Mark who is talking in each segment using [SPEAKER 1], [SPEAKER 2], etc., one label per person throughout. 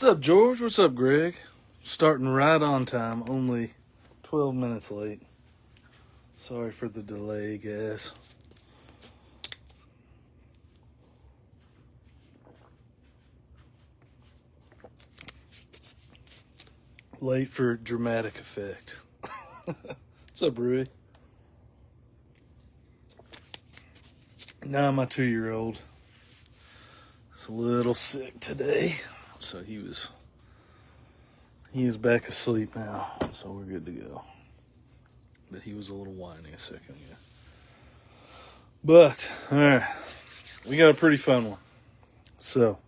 [SPEAKER 1] What's up, George? What's up, Greg? Starting right on time, only 12 minutes late. Sorry for the delay, guys. Late for dramatic effect. What's up, Rui? Now my 2-year-old is a little sick today, so he is back asleep now, so we're good to go. But he was a little whiny a second ago. But, alright, we got a pretty fun one. So,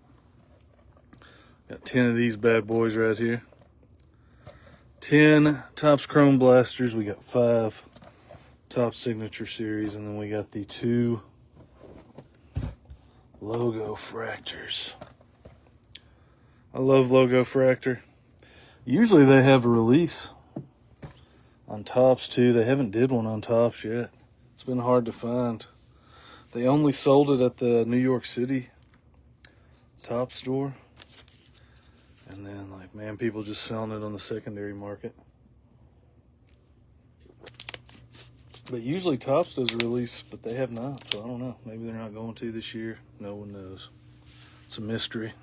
[SPEAKER 1] got 10 of these bad boys right here. 10 Topps Chrome Blasters. We got 5 Topps Signature Series, and then we got the 2 Logo Fractors. I love Logo Fractor. Usually they have a release on Topps too. They haven't did one on Topps yet. It's been hard to find. They only sold it at the New York City Topps store. And then, like, man, people just selling it on the secondary market. But usually Topps does a release, but they have not, so I don't know. Maybe they're not going to this year. No one knows. It's a mystery.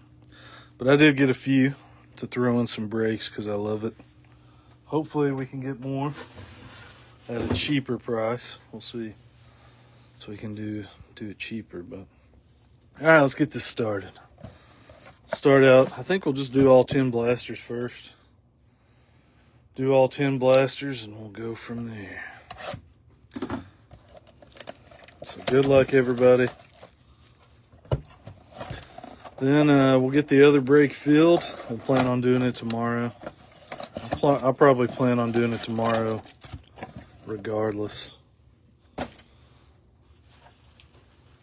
[SPEAKER 1] But I did get a few to throw in some breaks because I love it. Hopefully we can get more at a cheaper price. We'll see. So we can do it cheaper. But all right, let's get this started. Start out, I think we'll just do all 10 blasters first. Do all 10 blasters and we'll go from there. So good luck, everybody. Then we'll get the other break filled. We'll plan on doing it tomorrow. I'll probably plan on doing it tomorrow regardless.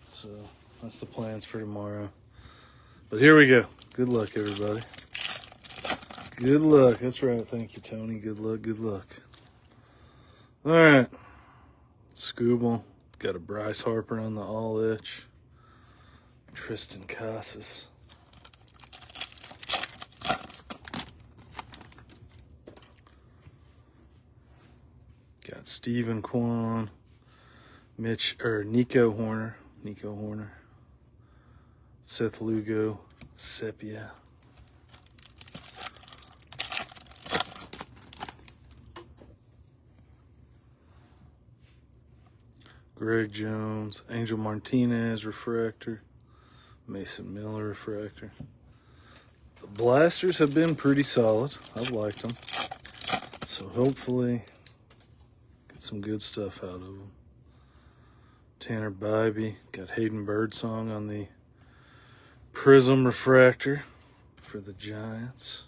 [SPEAKER 1] So that's the plans for tomorrow. But here we go. Good luck, everybody. Good luck. That's right. Thank you, Tony. Good luck. Good luck. All right. Scooble. Got a Bryce Harper on the all itch. Tristan Casas. Got Stephen Kwan. Nico Horner. Seth Lugo, Sepia. Greg Jones, Angel Martinez, refractor. Mason Miller, refractor. The blasters have been pretty solid. I've liked them. So hopefully get some good stuff out of them. Tanner Bybee, got Hayden Birdsong on the Prism refractor for the Giants.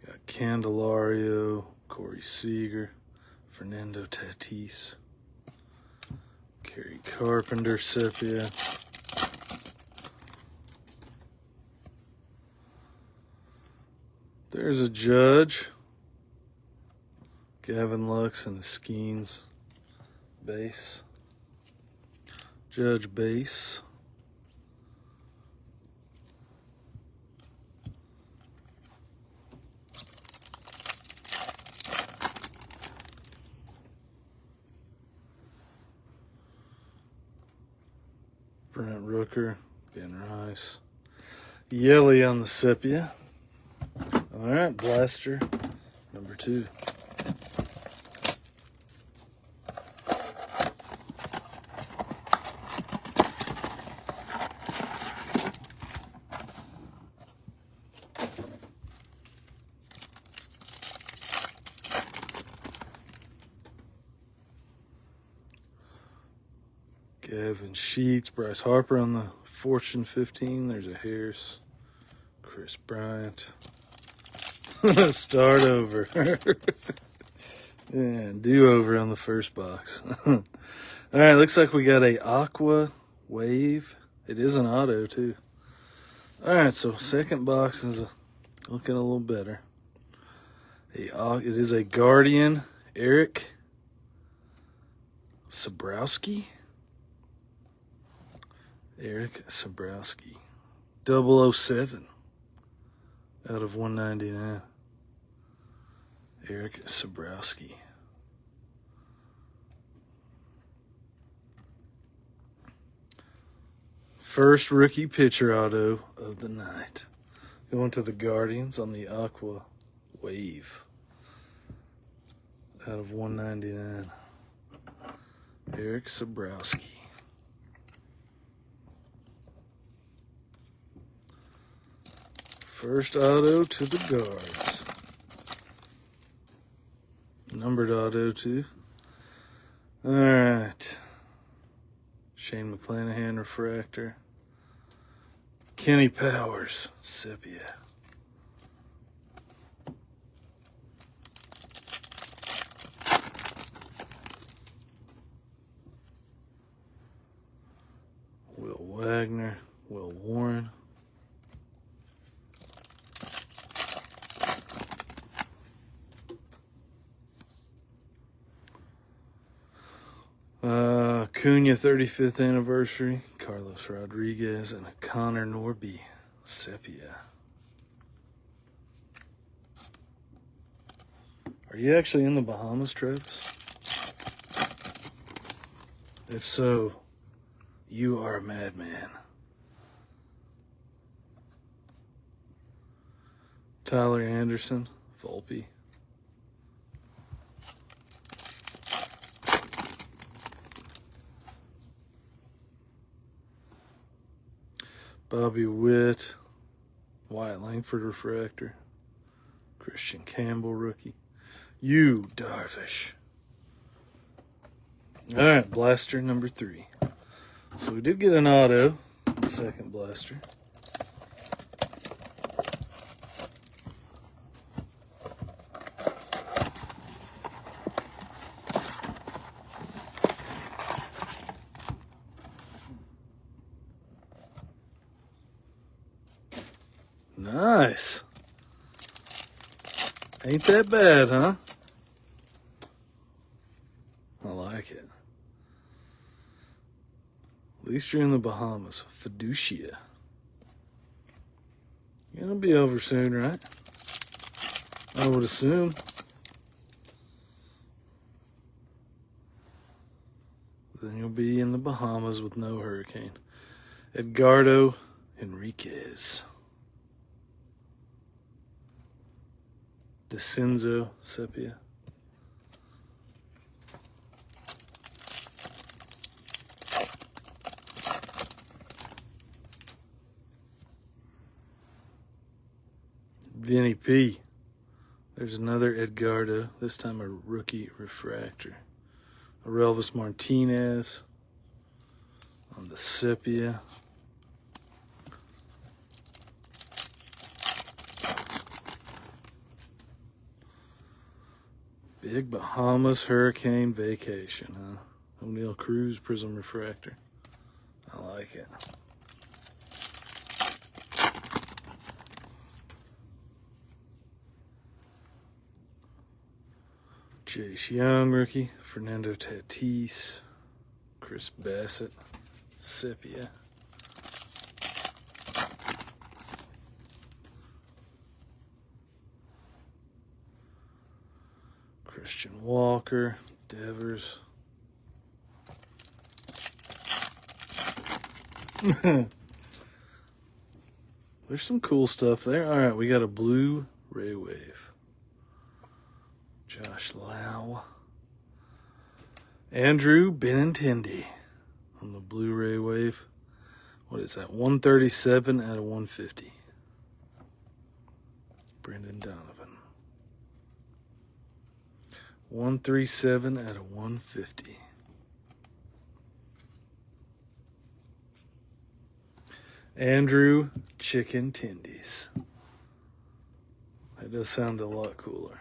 [SPEAKER 1] Got Candelario, Corey Seager, Fernando Tatis, Kerry Carpenter, Sepia. There's a Judge. Gavin Lux and the Skeens base. Judge base. Brent Rooker, Ben Rice. Yelly on the Sepia. All right, blaster number 2. Gavin Sheets, Bryce Harper on the Fortune 15. There's a Harris, Chris Bryant. Start over. Yeah, do over on the first box. All right, looks like we got a Aqua Wave. It is an auto too. All right, so second box is looking a little better. It is a Guardian Eric Sabrowski. Eric Sabrowski. 007 out of 199. Eric Sabrowski. First rookie pitcher auto of the night. Going to the Guardians on the Aqua Wave out of 199. Eric Sabrowski. First auto to the Guards. Numbered auto too. All right. Shane McClanahan refractor. Kenny Powers sepia. Will Wagner, Will Warren. Cunha 35th anniversary, Carlos Rodriguez, and a Connor Norby sepia. Are you actually in the Bahamas, Travis? If so, you are a madman. Tyler Anderson, Volpe. Bobby Witt, Wyatt Langford refractor, Christian Campbell rookie, Yu Darvish. All right, blaster number 3. So we did get an auto, second blaster. Nice. Ain't that bad, huh? I like it. At least you're in the Bahamas. Fiducia. You're gonna be over soon, right? I would assume. Then you'll be in the Bahamas with no hurricane. Edgardo Enriquez. DeCenzo sepia. Vinny P. There's another Edgardo, this time a rookie refractor. Aurelvis Martinez on the sepia. Big Bahamas Hurricane Vacation, huh? O'Neal Cruz Prism Refractor. I like it. Chase Young rookie. Fernando Tatis. Chris Bassett. Sepia. Christian Walker, Devers. There's some cool stuff there. All right, we got a blue Ray Wave. Josh Lau. Andrew Benintendi on the blue Ray Wave. What is that? 137 out of 150. Brendan Donovan. 137 out of 150. Andrew Chicken Tendies. That does sound a lot cooler.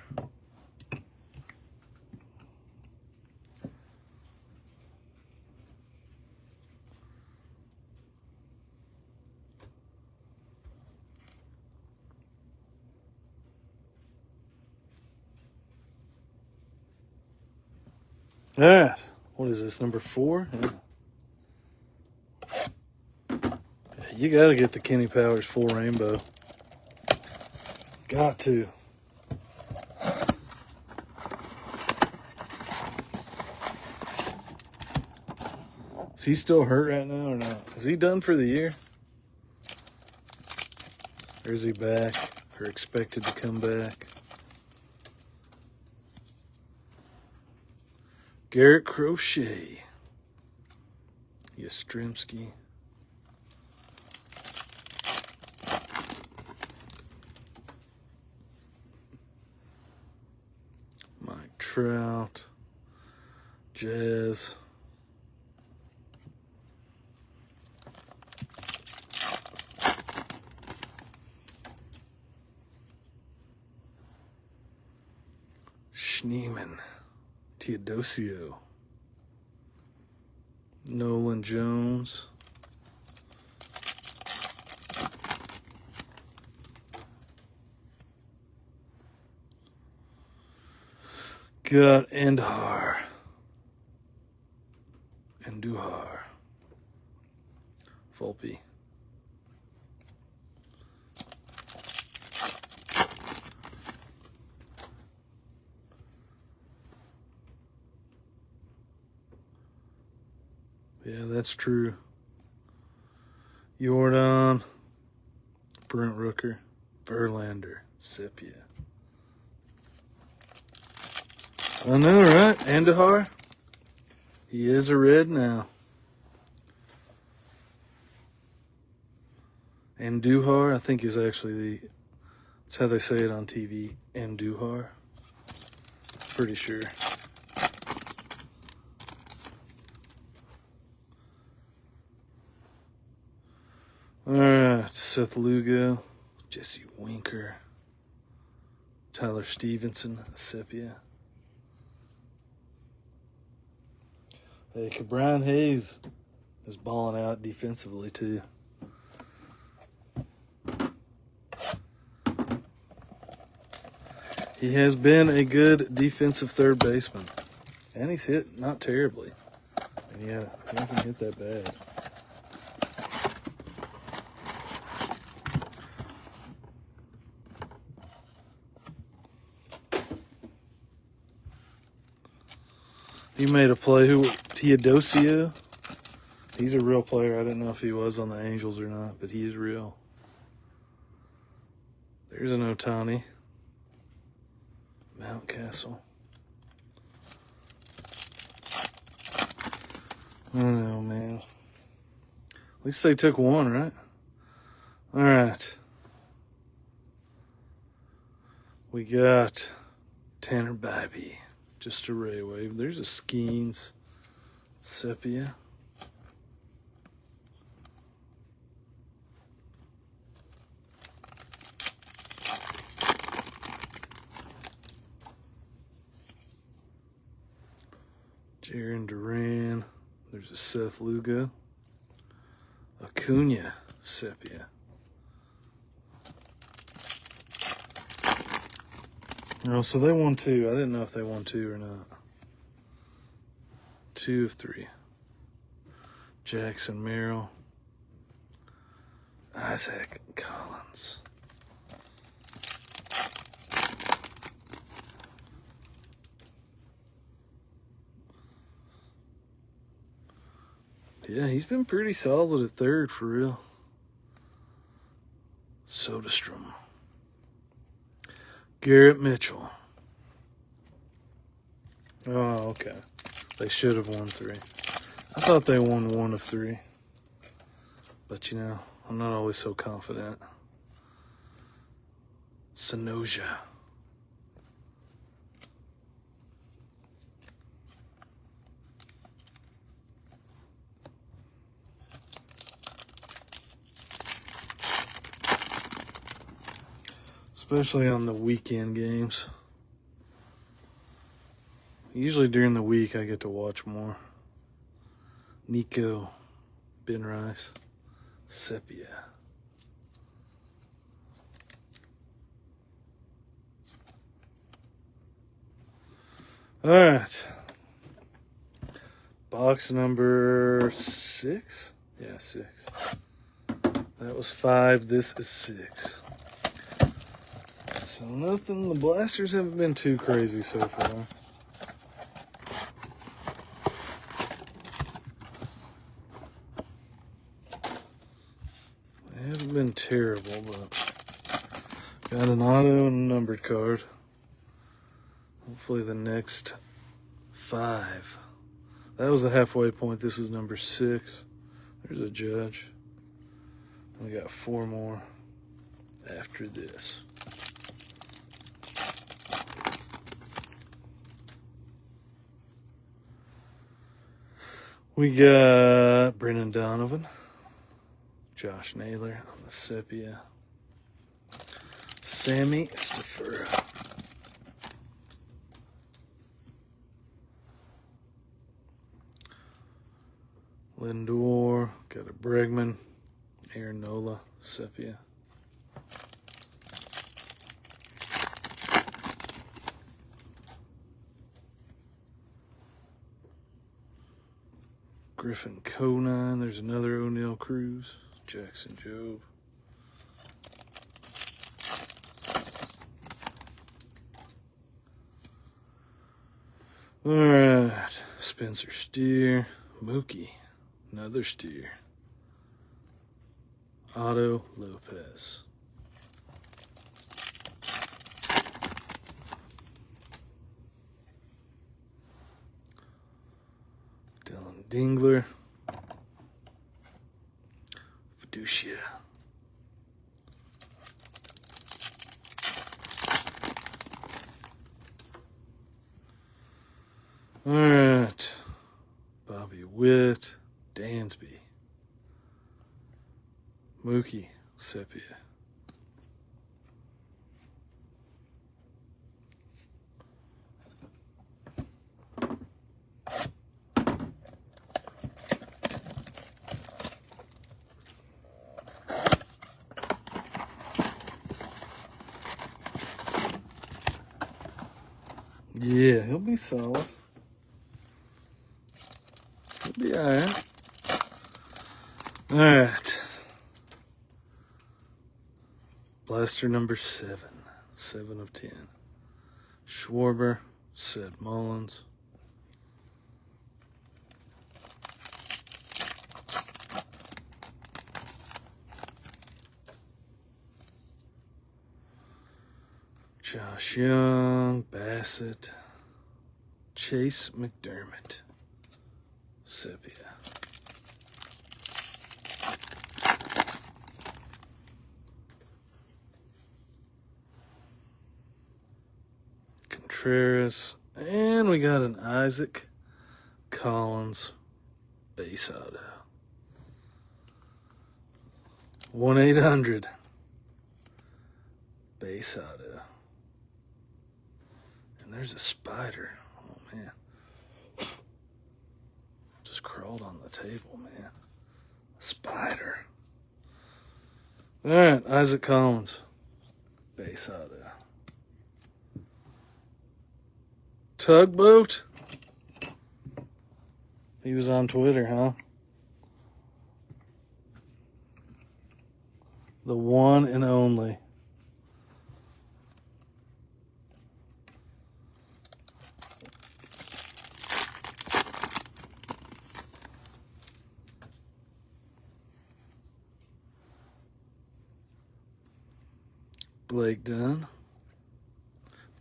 [SPEAKER 1] All right, What is this, number 4? Yeah. You got to get the Kenny Powers full rainbow. Got to. Is he still hurt right now or not? Is he done for the year? Or is he back or expected to come back? Garrett Crochet. Yastrzemski. Mike Trout. Jazz. Schneeman. Teodosio. Nolan Jones. Got Andujar. Volpe. Yeah, that's true. Jordan. Brent Rooker. Verlander. Sepia. I know, right? Andujar. He is a red now. Andujar, I think, is actually that's how they say it on TV. Andujar. Pretty sure. All right, Seth Lugo, Jesse Winker, Tyler Stevenson, Sepia. Hey, Brian Hayes is balling out defensively too. He has been a good defensive third baseman, and he's hit not terribly. And yeah, he hasn't hit that bad. He made a play. Teodosio? He's a real player. I didn't know if he was on the Angels or not, but he is real. There's an Ohtani. Mountcastle. I don't know, man. At least they took one, right? All right. We got Tanner Bibee. Just a ray wave. There's a Skeens. Sepia. Jarren Duran. There's a Seth Lugo. Acuna. Sepia. Oh, so they won 2. I didn't know if they won 2 or not. 2 of 3. Jackson Merrill. Isaac Collins. Yeah, he's been pretty solid at third for real. Soderstrom. Garrett Mitchell. Oh, okay. They should have won 3. I thought they won 1 of 3. But, you know, I'm not always so confident. Sanoja. Especially on the weekend games. Usually during the week I get to watch more. Nico. Ben Rice. Sepia. All right. Box number 6? Yeah, 6. That was 5. This is 6. So nothing, the blasters haven't been too crazy so far. They haven't been terrible, but got an auto and a numbered card. Hopefully the next 5. That was the halfway point. This is number 6. There's a judge. We got 4 more after this. We got Brennan Donovan, Josh Naylor on the sepia, Sammy Stafura, Lindor, got a Bregman, Aaron Nola, sepia. Griffin Conine, there's another O'Neill Cruz, Jackson Jobe. All right, Spencer Steer, Mookie, another Steer, Otto Lopez. Dylan Dingler, Fiducia. All right, Bobby Witt, Dansby, Mookie, sepia. Yeah, he'll be solid. He'll be all right. All right. Blaster number 7. 7 of 10. Schwarber, Seth Mullins. Josh Young, Bassett, Chase McDermott, sepia. Contreras, and we got an Isaac Collins base auto. 1-800 base auto. And there's a spider. Oh, man. Just crawled on the table, man. A spider. All right, Isaac Collins. Base auto. Tugboat. He was on Twitter, huh? The one and only. Blake Dunn.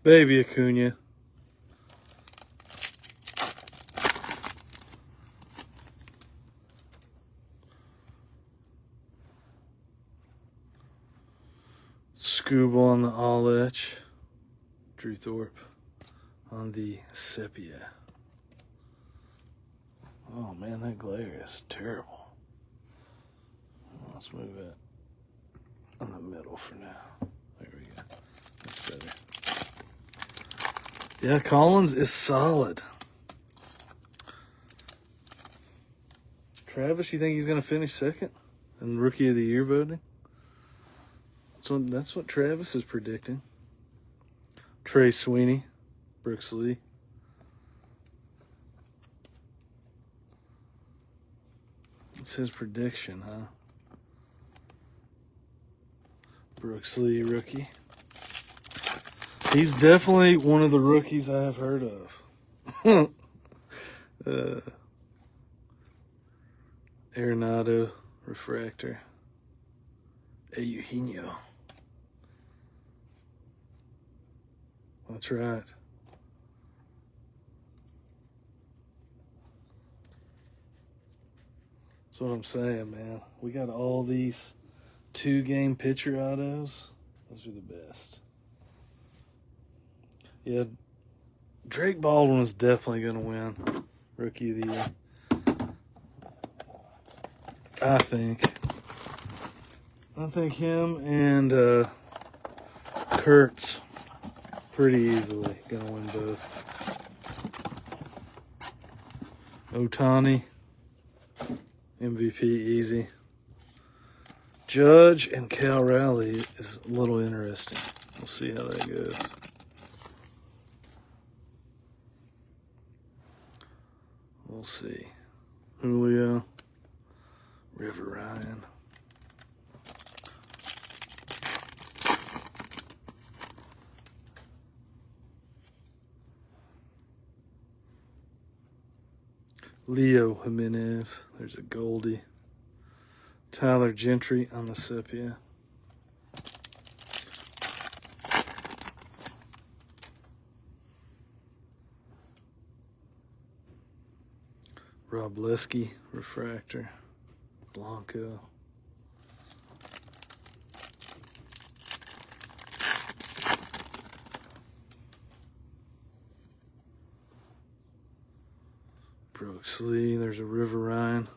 [SPEAKER 1] Baby Acuna. Scooble on the all etch. Drew Thorpe on the sepia. Oh man, that glare is terrible. Let's move it in the middle for now. There we go. That's better. Yeah, Collins is solid. Travis, you think he's going to finish second in Rookie of the Year voting? That's what Travis is predicting. Trey Sweeney, Brooks Lee. It's his prediction, huh? Brooks Lee, rookie. He's definitely one of the rookies I have heard of. Arenado, refractor. Eugenio. That's right. That's what I'm saying, man. We got all these 2-game pitcher autos. Those are the best. Yeah, Drake Baldwin is definitely going to win Rookie of the Year. I think him and Kurtz pretty easily going to win both. Ohtani, MVP easy. Judge and Cal Raleigh is a little interesting. We'll see how that goes. We'll see. Julio, River Ryan. Leo Jimenez. There's a Goldie. Tyler Gentry on the sepia. Rob Lesky, refractor. Blanco. Brooks Lee, there's a River Ryan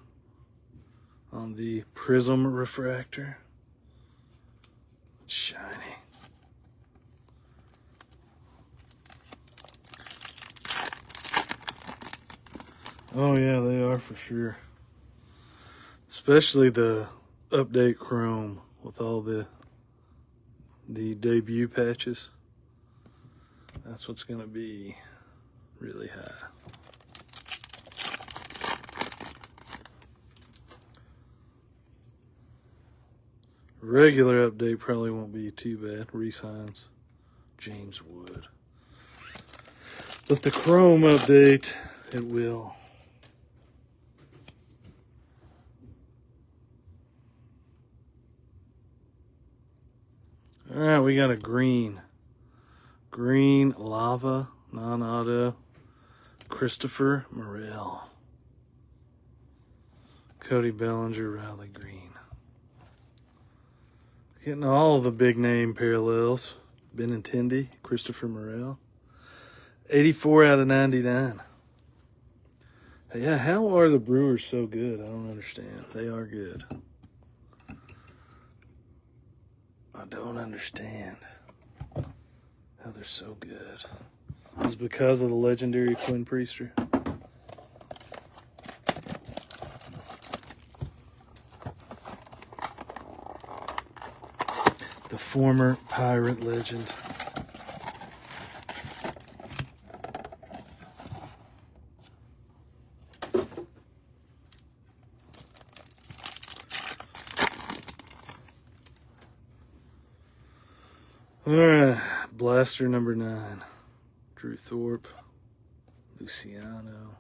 [SPEAKER 1] on the Prism refractor. It's shiny. Oh yeah, they are for sure. Especially the update chrome with all the debut patches. That's what's going to be really high. Regular update probably won't be too bad. Reese Hines, James Wood. But the chrome update, it will. All right, we got a green lava, non-auto, Christopher Morel, Cody Bellinger, Riley Green. Getting all the big name parallels. Benintendi, Christopher Morel, 84 out of 99. Yeah, how are the Brewers so good? I don't understand. They are good. I don't understand how they're so good. It's because of the legendary Quinn Priester. The former Pirate legend. All right, Blaster number 9. Drew Thorpe, Luciano.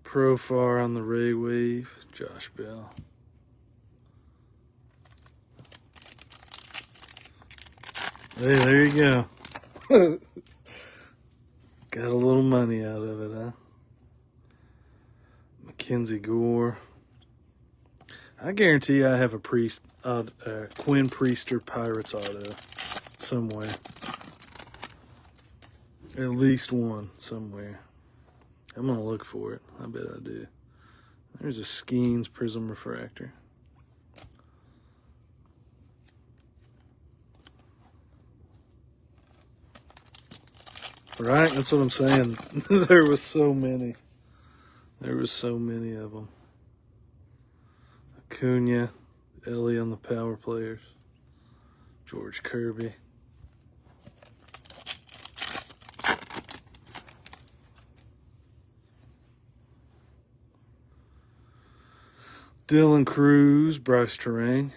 [SPEAKER 1] Profar on the Ray Wave, Josh Bell. Hey, there you go. Got a little money out of it, huh? Mackenzie Gore. I guarantee I have a Quinn Priester Pirates auto somewhere. At least one somewhere. I'm going to look for it. I bet I do. There's a Skeens Prism Refractor. Right? That's what I'm saying. There was so many. There was so many of them. Acuna, Ellie on the power players. George Kirby. Dylan Cruz, Bryce Terang.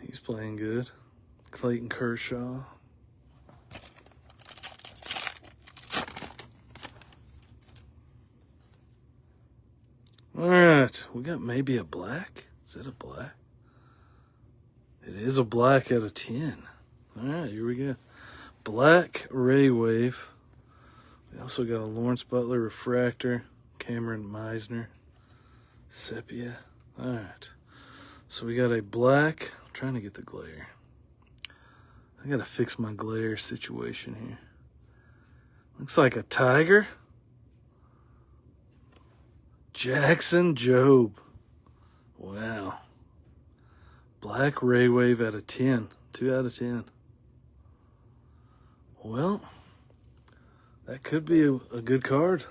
[SPEAKER 1] He's playing good. Clayton Kershaw. All right, we got maybe a black. Is it a black? It is a black out of 10. All right, here we go. Black Ray Wave. We also got a Lawrence Butler refractor. Cameron Meisner. Sepia. All right. So we got a black. I'm trying to get the glare. I got to fix my glare situation here. Looks like a Tiger. Jackson Jobe. Wow. Black Ray Wave out of 10. 2 out of 10. Well, that could be a good card.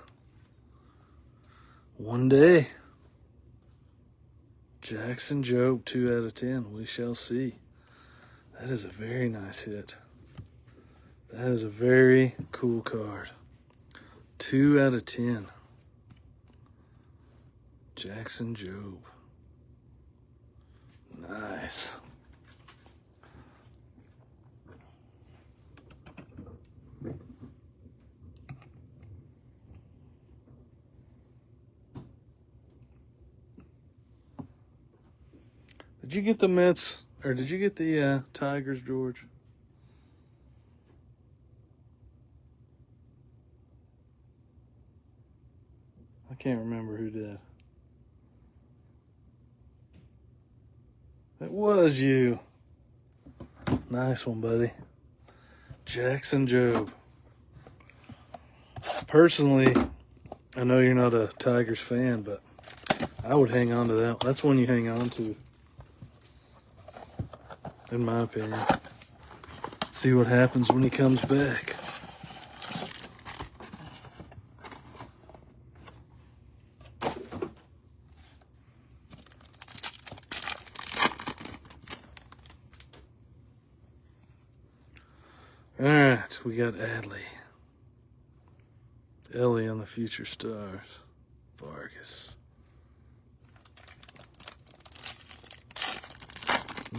[SPEAKER 1] One day. Jackson Jobe, 2 out of 10. We shall see. That is a very nice hit. That is a very cool card. 2 out of 10. Jackson Jobe. Nice. Did you get the Mets, or did you get the Tigers, George? I can't remember who did. It was you. Nice one, buddy. Jackson Jobe. Personally, I know you're not a Tigers fan, but I would hang on to that. That's one you hang on to, in my opinion. See what happens when he comes back. All right, we got Adley. Ellie on the Future Stars. Vargas.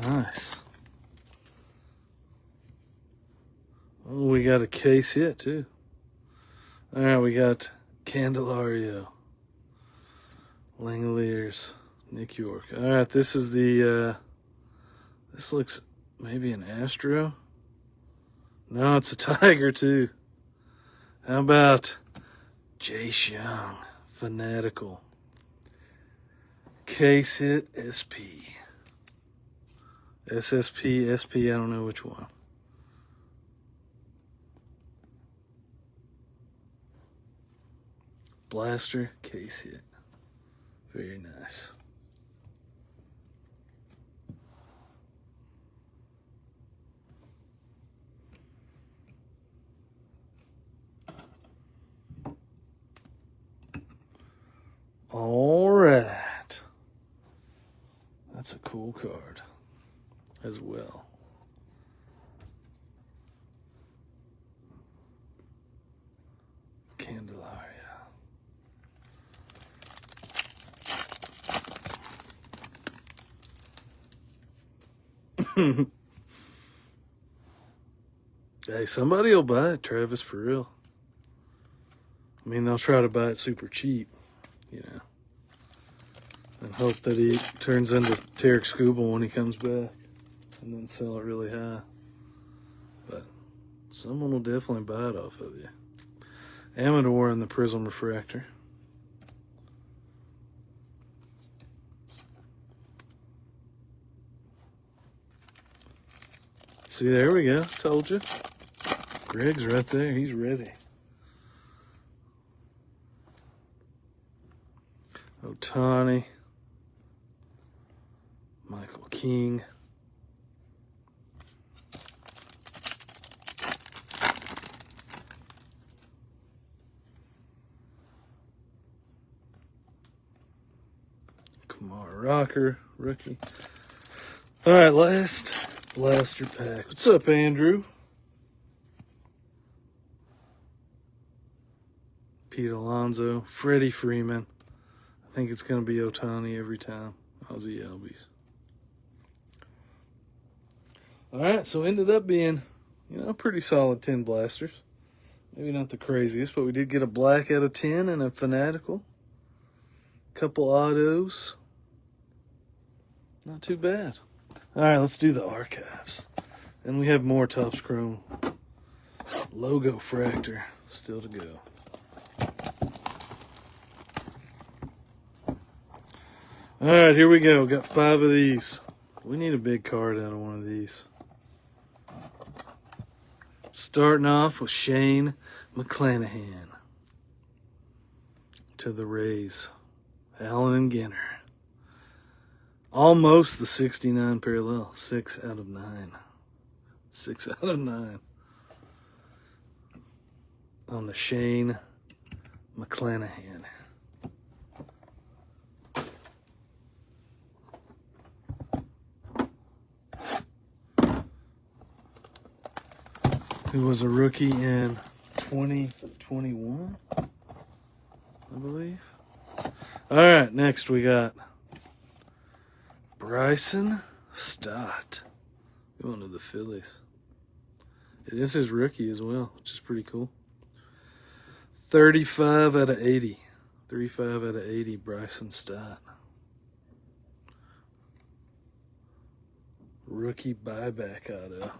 [SPEAKER 1] Nice. Oh, we got a case hit, too. All right, we got Candelario. Langoliers. Nick York. All right, this is the... this looks maybe an Astro. No, it's a Tiger, too. How about Jace Young, Fanatical. Case hit, SP. SSP, SP, I don't know which one. Blaster, case hit. Very nice. All right. That's a cool card as well. Candelaria. Hey, somebody will buy it, Travis, for real. I mean, they'll try to buy it super cheap, you know, and hope that he turns into Tarek Skubal when he comes back and then sell it really high. But someone will definitely buy it off of you. Amador in the Prism Refractor. See, there we go. Told you. Greg's right there. He's ready. Ohtani. Michael King. Kumar Rocker, rookie. All right, last Blaster pack. What's up, Andrew? Pete Alonso, Freddie Freeman. I think it's going to be Ohtani every time. Ozzie Albies. All right, so ended up being, pretty solid 10 blasters. Maybe not the craziest, but we did get a black out of 10 and a fanatical. Couple autos. Not too bad. All right, let's do the archives. And we have more Topps Chrome logo fractor still to go. All right, here we go. Got 5 of these. We need a big card out of one of these. Starting off with Shane McClanahan. To the Rays. Allen and Ginter. Almost the 69 parallel. 6 out of 9. 6 out of 9. On the Shane McClanahan. Who was a rookie in 2021, I believe. All right, next we got Bryson Stott going to the Phillies. It is his rookie as well, which is pretty cool. 35 out of 80. 35 out of 80, Bryson Stott. Rookie buyback auto.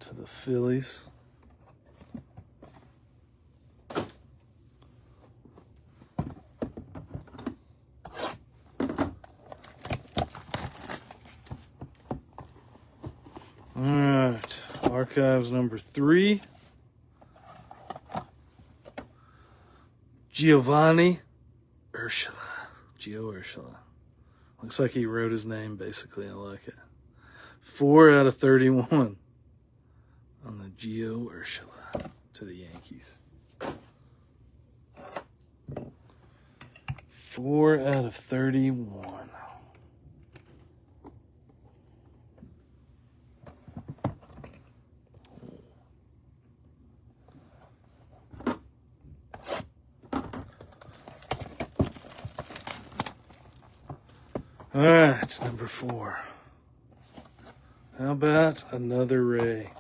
[SPEAKER 1] To the Phillies. All right, archives number 3. Giovanni Urshela. Gio Urshela. Looks like he wrote his name, basically. I like it. 4 out of 31 on the Gio Urshela to the Yankees. 4 out of 31. All right, number 4. How about another Ray?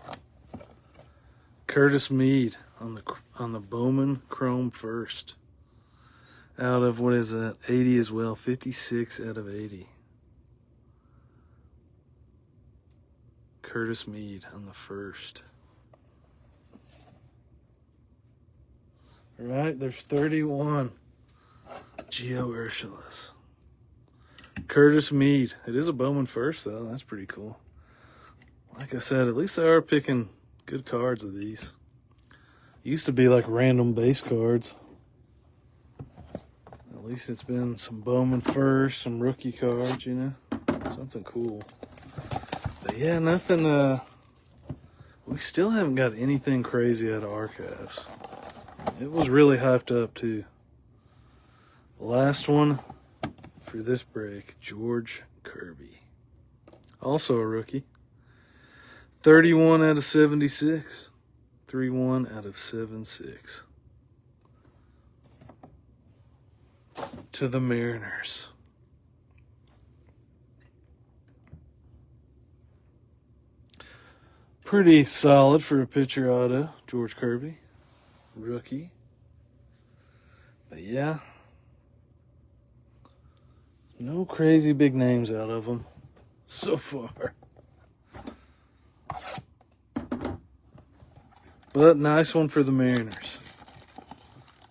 [SPEAKER 1] Curtis Mead on the Bowman Chrome first. Out of, what is that, 80 as well. 56 out of 80. Curtis Mead on the first. All right, there's 31 Gio Ursulas. Curtis Mead. It is a Bowman first, though. That's pretty cool. Like I said, at least they are picking good cards of these. Used to be like random base cards. At least it's been some Bowman first, some rookie cards, Something cool. But yeah, nothing, we still haven't got anything crazy out of archives. It was really hyped up, too. The last one for this break, George Kirby. Also a rookie. 31 out of 76. 31 out of 76. To the Mariners. Pretty solid for a pitcher auto, George Kirby. Rookie. But yeah. No crazy big names out of them so far. But nice one for the Mariners.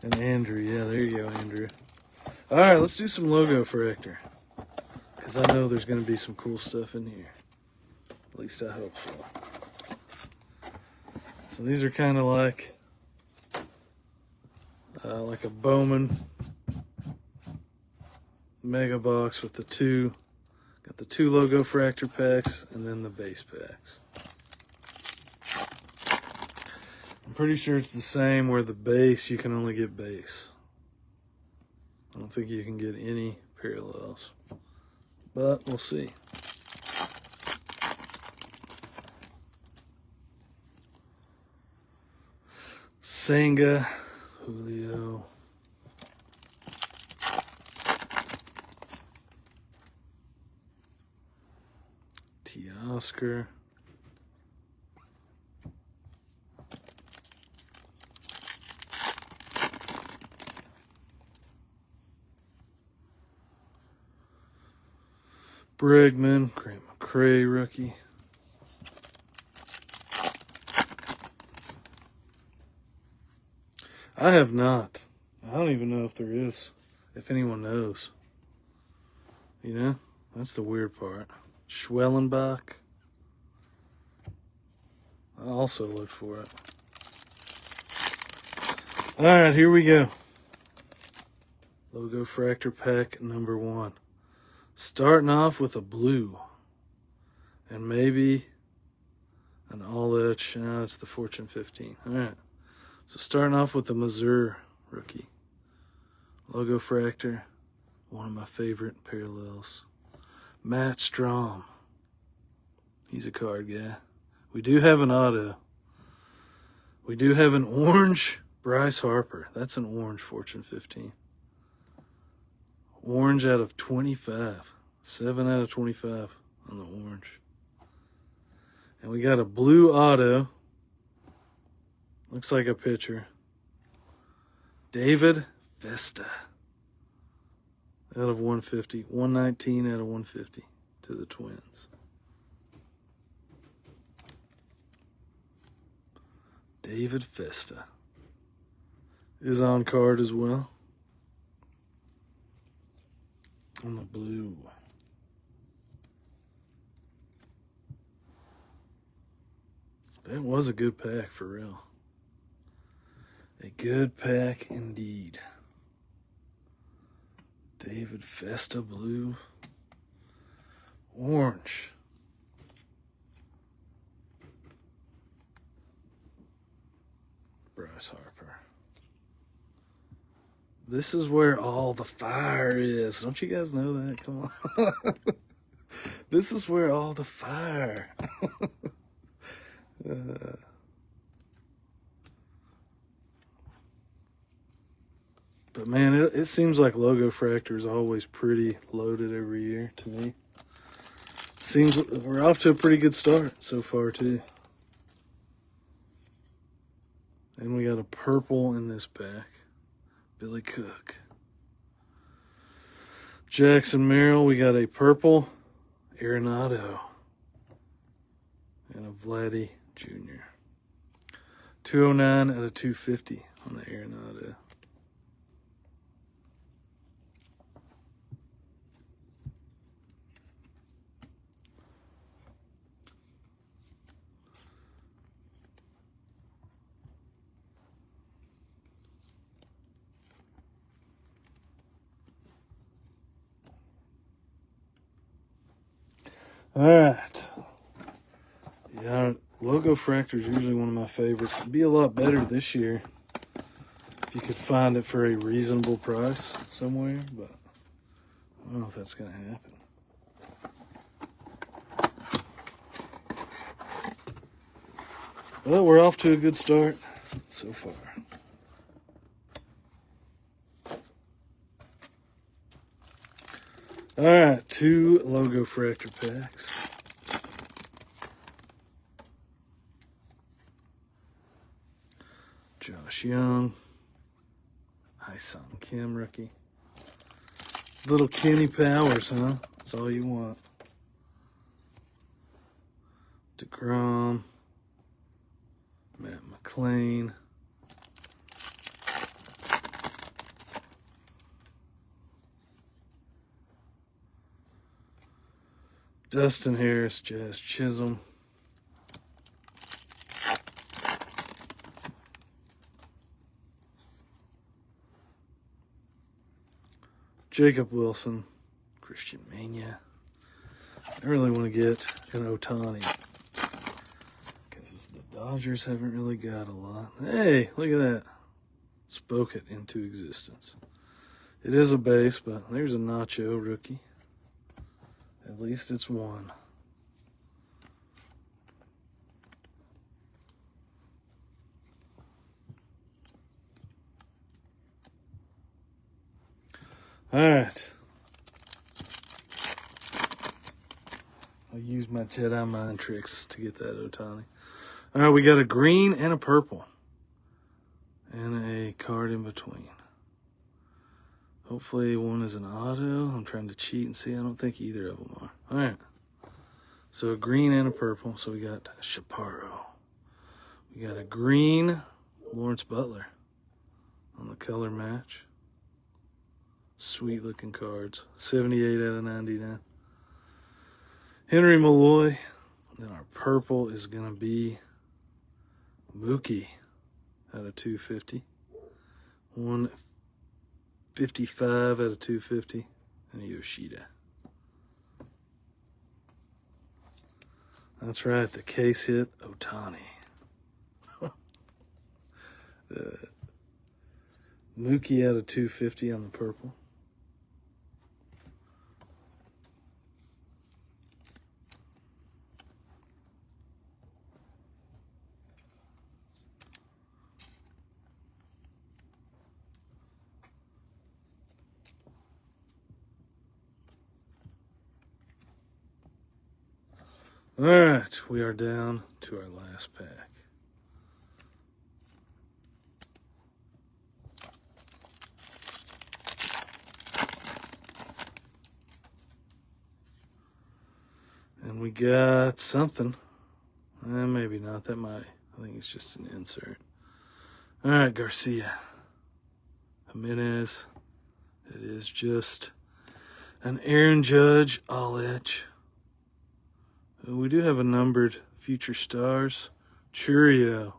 [SPEAKER 1] And Andrew. Yeah, there you go, Andrew. All right, let's do some logo fractor. Because I know there's going to be some cool stuff in here. At least I hope so. So these are kind of like a Bowman mega box with the two. Got the 2 logo fractor packs and then the base packs. I'm pretty sure it's the same where the base, you can only get base. I don't think you can get any parallels. but we'll see. Senga, Julio. Teoscar. Bregman, Grant McCray rookie. I have not. I don't even know if there is, if anyone knows. You know, that's the weird part. Schwellenbach. I also looked for it. All right, here we go. Logo Fractor Pack number 1. Starting off with a blue. And maybe an all-etch. It's the Fortune 15. All right. So starting off with the Missouri rookie. Logo Fractor. One of my favorite parallels. Matt Strom. He's a card guy. We do have an auto. We do have an orange Bryce Harper. That's an orange Fortune 15. Orange out of 25. 7 out of 25 on the orange. And we got a blue auto. Looks like a pitcher. David Vesta. Out of 150. 119 out of 150 to the Twins. David Vesta is on card as well. On the blue. That was a good pack for real. A good pack indeed. David Vesta blue. Orange. Bryce Harper. This is where all the fire is. Don't you guys know that? Come on. This is where all the fire. But man, it seems like Logo Fractor is always pretty loaded every year to me. Seems we're off to a pretty good start so far too. And we got a purple in this pack. Billy Cook. Jackson Merrill, we got a purple Arenado. And a Vladdy Jr. 209 out of 250 on the Arenado. All right. Yeah, Logo Fractor is usually one of my favorites. It'd be a lot better this year if you could find it for a reasonable price somewhere, but I don't know if that's going to happen. Well, we're off to a good start so far. All right, 2 Logo Fractor packs. Josh Young. Hyun-Sung Kim rookie. Little Kenny Powers, huh? That's all you want. DeGrom. Matt McLean. Dustin Harris, Jazz Chisholm. Jacob Wilson, Christian Mania. I really want to get an Ohtani because the Dodgers haven't really got a lot. Hey, look at that. Spoke it into existence. It is a base, but there's a Nacho rookie. At least it's one. All right. I'll use my Jedi mind tricks to get that Ohtani. All right, we got a green and a purple. And a card in between. Hopefully one is an auto. I'm trying to cheat and see. I don't think either of them are. All right. So a green and a purple. So we got Chaparro. We got a green Lawrence Butler on the color match. Sweet looking cards. 78 out of 99. Henry Malloy. Then our purple is going to be Mookie out of 250. 155 out of 250. And a Yoshida. That's right, the case hit Ohtani. Mookie out of 250 on the purple. All right, we are down to our last pack. And we got something. Maybe not. That might. I think it's just an insert. All right, Garcia. Jimenez. It is just an Aaron Judge all-edge. We do have a numbered Future Stars. Churio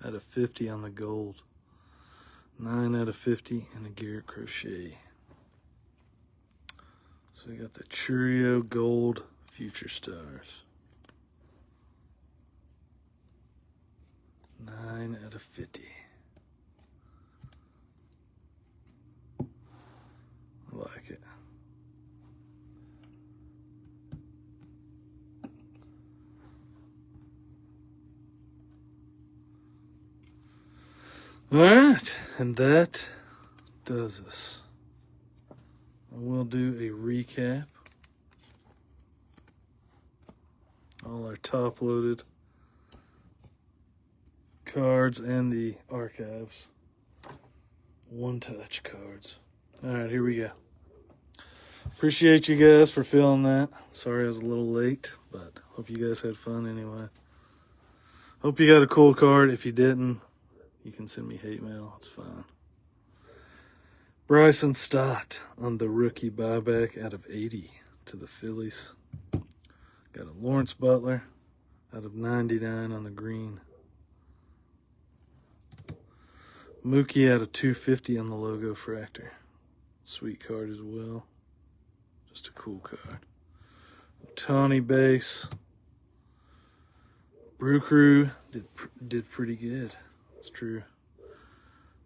[SPEAKER 1] out of 50 on the gold. 9 out of 50 and a Garrett Crochet. So we got the Churio Gold Future Stars. 9 out of 50. I like it. All right, and that does us. We'll do a recap. All our top-loaded cards and the archives. One-touch cards. All right, here we go. Appreciate you guys for filling that. Sorry I was a little late, but hope you guys had fun anyway. Hope you got a cool card. If you didn't, you can send me hate mail. It's fine. Bryson Stott on the rookie buyback out of 80 to the Phillies. Got a Lawrence Butler out of 99 on the green. Mookie out of 250 on the logo fractor. Sweet card as well. Just a cool card. Tony base. Brew Crew did pretty good. It's true.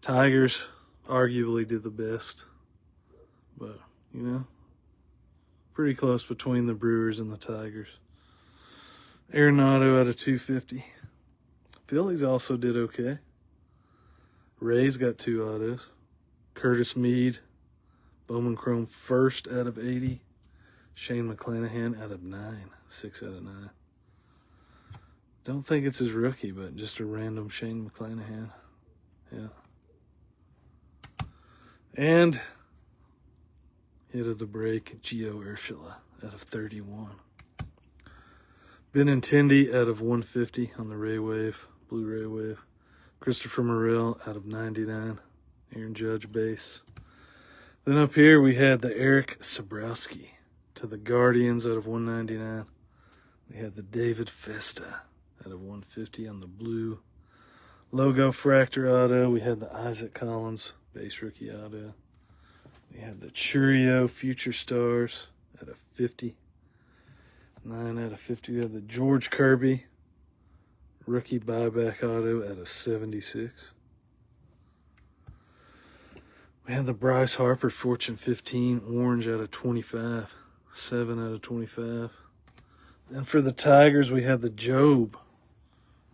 [SPEAKER 1] Tigers arguably did the best. But, you know, pretty close between the Brewers and the Tigers. Arenado out of 250. Phillies also did okay. Rays got 2 autos. Curtis Mead, Bowman Chrome first out of 80. Shane McClanahan out of 9. 6 out of 9. Don't think it's his rookie, but just a random Shane McClanahan. Yeah. And hit of the break, Gio Urshela out of 31. Benintendi out of 150 on the Ray Wave, Blue Ray Wave. Christopher Morel out of 99. Aaron Judge base. Then up here we had the Eric Sabrowski to the Guardians out of 199. We had the David Festa out of 150 on the blue logo fractor auto. We had the Isaac Collins base rookie auto. We had the Churio Future Stars out of 50. 9 out of 50. We had the George Kirby rookie buyback auto out of 76. We had the Bryce Harper Fortune 15 orange out of 25. 7 out of 25. And for the Tigers, we have the Job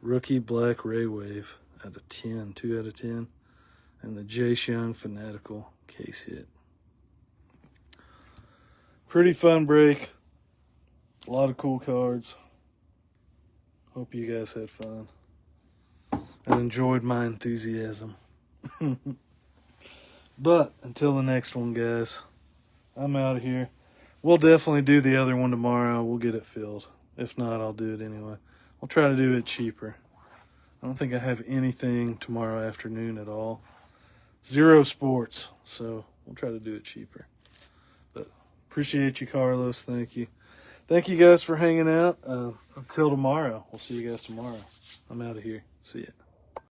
[SPEAKER 1] Rookie Black Ray Wave out of 10, 2 out of 10. And the Jace Young Fanatical case hit. Pretty fun break. A lot of cool cards. Hope you guys had fun and enjoyed my enthusiasm. But until the next one, guys, I'm out of here. We'll definitely do the other one tomorrow. We'll get it filled. If not, I'll do it anyway. I'll try to do it cheaper. I don't think I have anything tomorrow afternoon at all. 0 sports, so we'll try to do it cheaper. But appreciate you, Carlos. Thank you. Thank you guys for hanging out. Until tomorrow. We'll see you guys tomorrow. I'm out of here. See ya.